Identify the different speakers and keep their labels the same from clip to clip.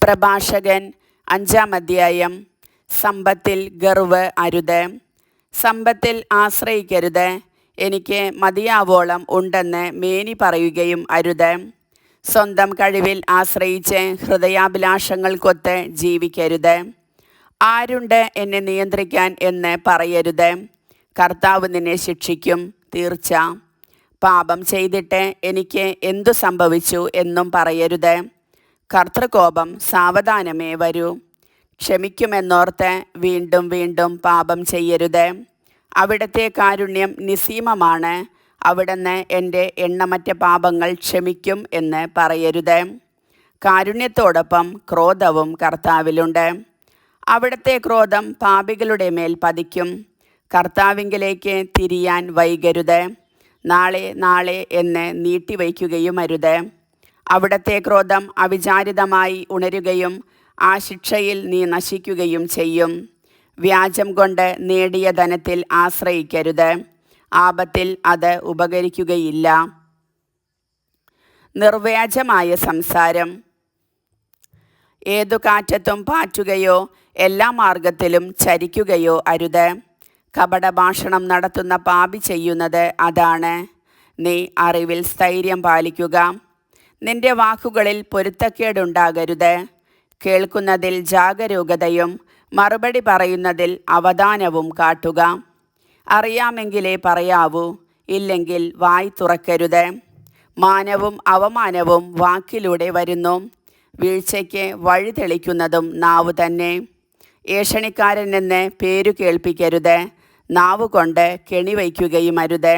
Speaker 1: പ്രഭാഷകൻ 5-ാം അധ്യായം. സമ്പത്തിൽ ഗർവ് അരുത്. സമ്പത്തിൽ ആശ്രയിക്കരുത്. എനിക്ക് മതിയാവോളം ഉണ്ടെന്ന് മേനി പറയുകയും അരുത്. സ്വന്തം കഴിവിൽ ആശ്രയിച്ച് ഹൃദയാഭിലാഷങ്ങൾക്കൊത്ത് ജീവിക്കരുത്. ആരുണ്ട് എന്നെ നിയന്ത്രിക്കാൻ എന്ന് പറയരുത്. കർത്താവ് നിന്നെ ശിക്ഷിക്കും, തീർച്ച. പാപം ചെയ്തിട്ട് എനിക്ക് എന്തു സംഭവിച്ചു എന്നും പറയരുത്. കർത്തൃകോപം സാവധാനമേ വരൂ. ക്ഷമിക്കുമെന്നോർത്ത് വീണ്ടും വീണ്ടും പാപം ചെയ്യരുത്. അവിടുത്തെ കാരുണ്യം നിസ്സീമമാണ്. അവിടുന്ന് എൻ്റെ എണ്ണമറ്റ പാപങ്ങൾ ക്ഷമിക്കും എന്ന് പറയരുത്. കാരുണ്യത്തോടൊപ്പം ക്രോധവും കർത്താവിലുണ്ട്. അവിടുത്തെ ക്രോധം പാപികളുടെ മേൽ പതിക്കും. കർത്താവിങ്കലേക്ക് തിരിയാൻ വൈകരുത്. നാളെ നാളെ എന്ന് നീട്ടിവയ്ക്കുകയും അരുത്. അവിടുത്തെ ക്രോധം അവിചാരിതമായി ഉണരുകയും ആ ശിക്ഷയിൽ നീ നശിക്കുകയും ചെയ്യും. വ്യാജം കൊണ്ട് നേടിയ ധനത്തിൽ ആശ്രയിക്കരുത്. ആപത്തിൽ അത് ഉപകരിക്കുകയില്ല. നിർവ്യാജമായ സംസാരം. ഏതു കാറ്റത്തും പാറ്റുകയോ എല്ലാ മാർഗത്തിലും ചരിക്കുകയോ അരുത്. കപടഭാഷണം നടത്തുന്ന പാപി ചെയ്യുന്നത് അതാണ്. നീ അറിവിൽ സ്ഥൈര്യം പാലിക്കുക. നിന്റെ വാക്കുകളിൽ പൊരുത്തക്കേടുണ്ടാകരുത്. കേൾക്കുന്നതിൽ ജാഗരൂകതയും മറുപടി പറയുന്നതിൽ അവധാനവും കാട്ടുക. അറിയാമെങ്കിലേ പറയാവൂ, ഇല്ലെങ്കിൽ വായ് തുറക്കരുത്. മാനവും അവമാനവും വാക്കിലൂടെ വരുന്നു. വീഴ്ചയ്ക്ക് വഴി തെളിക്കുന്നതും നാവ് തന്നെ. ഏഷണിക്കാരനെന്ന് പേരു കേൾപ്പിക്കരുത്. നാവുകൊണ്ട് കെണിവയ്ക്കുകയും അരുത്.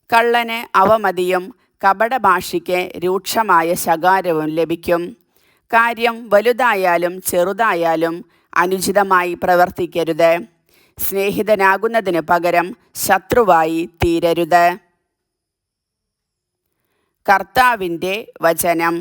Speaker 1: കള്ളന് അവമതിയും കപടഭാഷിക്ക് രൂക്ഷമായ ശകാരവും ലഭിക്കും. കാര്യം വലുതായാലും ചെറുതായാലും അനുചിതമായി പ്രവർത്തിക്കരുത്. സ്നേഹിതനാകുന്നതിന് പകരം ശത്രുവായി തീരരുത്. കർത്താവിൻ്റെ വചനം.